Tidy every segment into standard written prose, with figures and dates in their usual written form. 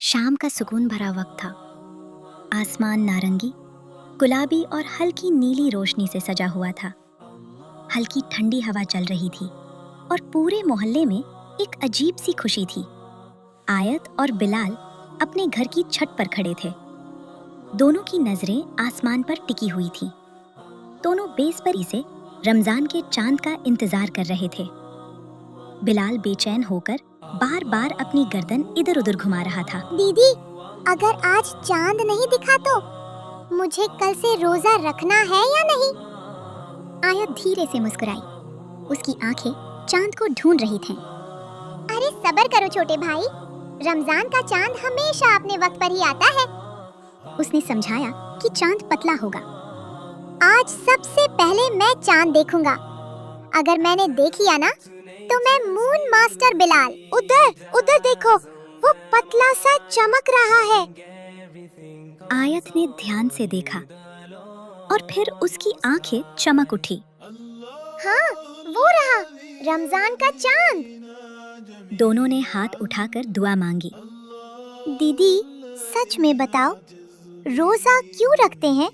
शाम का सुकून भरा वक्त था। आसमान नारंगी, गुलाबी और हल्की नीली रोशनी से सजा हुआ था। हल्की ठंडी हवा चल रही थी और पूरे मोहल्ले में एक अजीब सी खुशी थी। आयत और बिलाल अपने घर की छत पर खड़े थे। दोनों की नजरें आसमान पर टिकी हुई थीं। दोनों बेसब्री से रमजान के चांद का इंतजार कर रहे थे। बिलाल बेचैन होकर बार बार अपनी गर्दन इधर उधर घुमा रहा था। दीदी, अगर आज चांद नहीं दिखा तो मुझे कल से रोजा रखना है या नहीं? आयत धीरे से मुस्कुराई। उसकी आंखें चांद को ढूंढ रही थीं। अरे सब्र करो छोटे भाई, रमजान का चांद हमेशा अपने वक्त पर ही आता है। उसने समझाया कि चांद पतला होगा। आज सबसे पहले मैं चांद देखूंगा। अगर मैंने देख लिया ना तो मैं मून मास्टर बिलाल। उधर देखो, वो पतला सा चमक रहा है। आयत ने ध्यान से देखा और फिर उसकी आंखें चमक उठी। हाँ, वो रहा रमजान का चांद। दोनों ने हाथ उठाकर दुआ मांगी। दीदी, सच में बताओ, रोजा क्यों रखते हैं?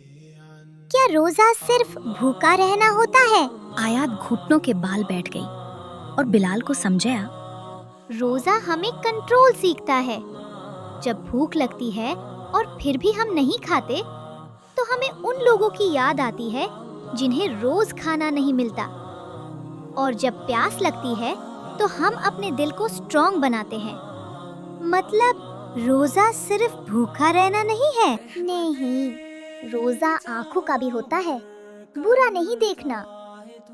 क्या रोजा सिर्फ भूखा रहना होता है? आयत घुटनों के बाल बैठ गई और बिलाल को समझाया। रोजा हमें कंट्रोल सीखता है। जब भूख लगती है और फिर भी हम नहीं खाते तो हमें उन लोगों की याद आती है जिन्हें रोज खाना नहीं मिलता। और जब प्यास लगती है तो हम अपने दिल को स्ट्रॉन्ग बनाते हैं। मतलब रोजा सिर्फ भूखा रहना नहीं है। नहीं, रोजा आंखों का भी होता है। बुरा नहीं देखना,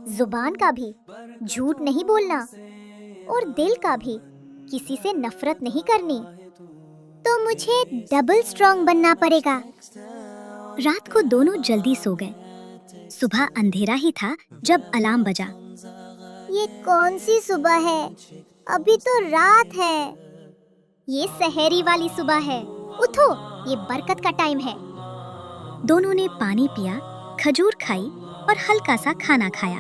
जुबान का भी, झूठ नहीं बोलना और दिल का भी, किसी से नफरत नहीं करनी। तो मुझे डबल स्ट्रॉन्ग बनना पड़ेगा। रात को दोनों जल्दी सो गए। सुबह अंधेरा ही था जब अलार्म बजा। ये कौन सी सुबह है? अभी तो रात है। ये सहरी वाली सुबह है। उठो, ये बरकत का टाइम है। दोनों ने पानी पिया, खजूर खाई और हल्का सा खाना खाया।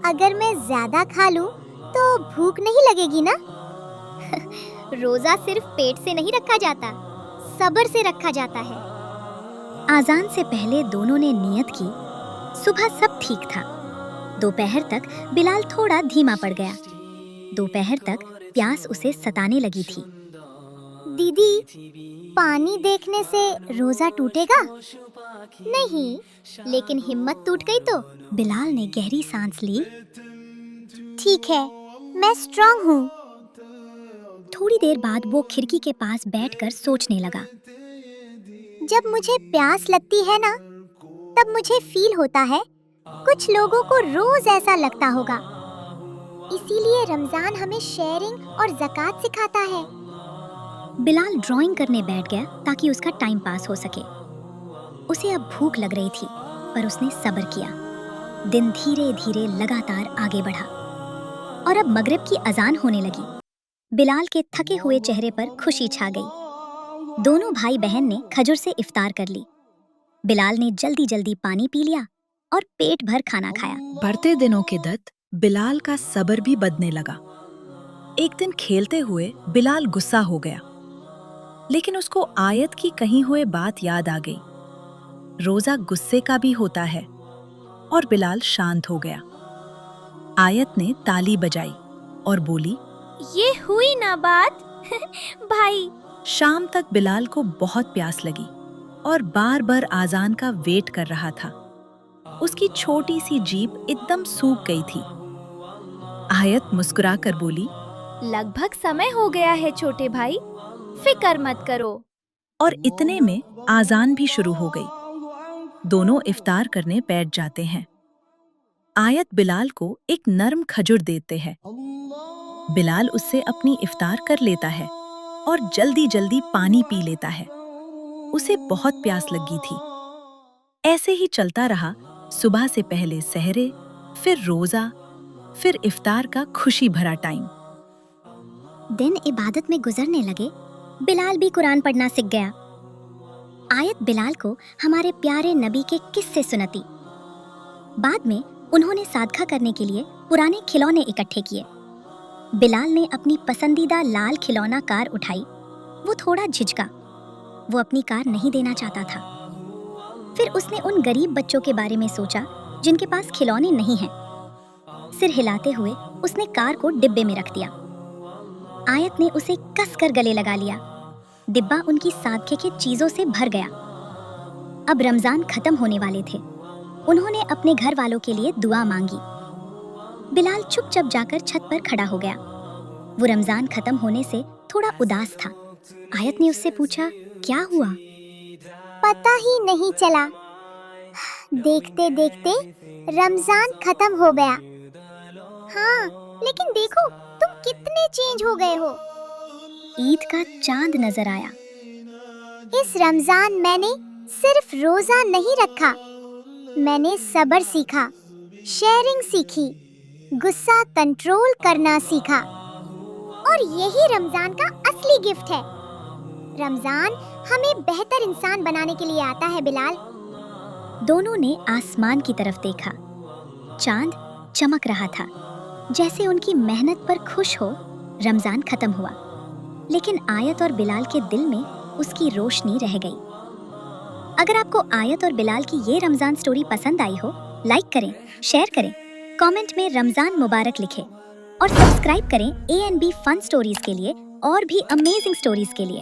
अगर मैं ज्यादा खा लूं तो भूख नहीं लगेगी ना? रोजा सिर्फ पेट से नहीं रखा जाता, सब्र से रखा जाता है। आजान से पहले दोनों ने नियत की। सुबह सब ठीक था। दोपहर तक बिलाल थोड़ा धीमा पड़ गया। दोपहर तक प्यास उसे सताने लगी थी। दीदी, पानी देखने से रोजा टूटेगा? नहीं, लेकिन हिम्मत टूट गई तो? बिलाल ने गहरी सांस ली। ठीक है, मैं स्ट्रांग हूँ। थोड़ी देर बाद वो खिड़की के पास बैठकर सोचने लगा। जब मुझे प्यास लगती है ना, तब मुझे फील होता है कुछ लोगों को रोज ऐसा लगता होगा। इसीलिए रमजान हमें शेयरिंग और ज़कात सिखाता है। बिलाल ड्राइंग करने बैठ गया ताकि उसका टाइम पास हो सके। उसे अब भूख लग रही थी, पर उसने सब्र किया। दिन धीरे धीरे लगातार आगे बढ़ा और अब मगरिब की अजान होने लगी। बिलाल के थके हुए चेहरे पर खुशी छा गई। दोनों भाई बहन ने खजूर से इफ्तार कर ली। बिलाल ने जल्दी जल्दी पानी पी लिया और पेट भर खाना खाया। बढ़ते दिनों के दत्त बिलाल का सब्र भी बदने लगा। एक दिन खेलते हुए बिलाल गुस्सा हो गया, लेकिन उसको आयत की कही हुए बात याद आ गई। रोजा गुस्से का भी होता है, और बिलाल शांत हो गया। आयत ने ताली बजाई और बोली, ये हुई ना बात। भाई, शाम तक बिलाल को बहुत प्यास लगी और बार बार आजान का वेट कर रहा था। उसकी छोटी सी जीभ एकदम सूख गई थी। आयत मुस्कुरा कर बोली, लगभग समय हो गया है छोटे भाई, फिक्र मत करो। और इतने में आजान भी शुरू हो गई। दोनों इफ्तार करने बैठ जाते हैं। आयत बिलाल को एक नरम खजूर देते हैं। बिलाल उससे अपनी इफ्तार कर लेता है और जल्दी जल्दी पानी पी लेता है। उसे बहुत प्यास लगी थी। ऐसे ही चलता रहा। सुबह से पहले सहरे, फिर रोजा, फिर इफ्तार का खुशी भरा टाइम। दिन इबादत में गुजरने लगे। बिलाल भी कुरान पढ़ना सीख गया। आयत बिलाल को हमारे प्यारे नबी के किस्से सुनाती। बाद में उन्होंने सादगा करने के लिए पुराने खिलौने इकट्ठे किए। बिलाल ने अपनी पसंदीदा लाल खिलौना कार उठाई वो थोड़ा झिझका। वो अपनी कार नहीं देना चाहता था। फिर उसने उन गरीब बच्चों के बारे में सोचा जिनके पास खिलौने नहीं हैं। सिर हिलाते हुए उसने कार को डिब्बे में रख दिया। आयत ने उसे कसकर गले लगा लिया। डिब्बा उनकी सादगी की चीजों से भर गया। अब रमजान खत्म होने वाले थे। उन्होंने अपने घर वालों के लिए दुआ मांगी। बिलाल चुपचाप जाकर छत पर खड़ा हो गया। वो रमजान खत्म होने से थोड़ा उदास था। आयत ने उससे पूछा, क्या हुआ? पता ही नहीं चला। देखते देखते रमजान खत्म हो गया। हाँ, लेकिन देखो तुम कितने चेंज हो गए हो। ईद का चांद नजर आया। इस रमजान मैंने सिर्फ रोजा नहीं रखा, मैंने सब्र सीखा, शेयरिंग सीखी, गुस्सा कंट्रोल करना सीखा। और यही रमजान का असली गिफ्ट है। रमजान हमें बेहतर इंसान बनाने के लिए आता है बिलाल। दोनों ने आसमान की तरफ देखा। चांद चमक रहा था, जैसे उनकी मेहनत पर खुश हो। रमजान खत्म हुआ, लेकिन आयत और बिलाल के दिल में उसकी रोशनी रह गई। अगर आपको आयत और बिलाल की ये रमजान स्टोरी पसंद आई हो, लाइक करें, शेयर करें, कमेंट में रमजान मुबारक लिखें और सब्सक्राइब करें ANB फन स्टोरीज के लिए और भी अमेजिंग स्टोरीज के लिए।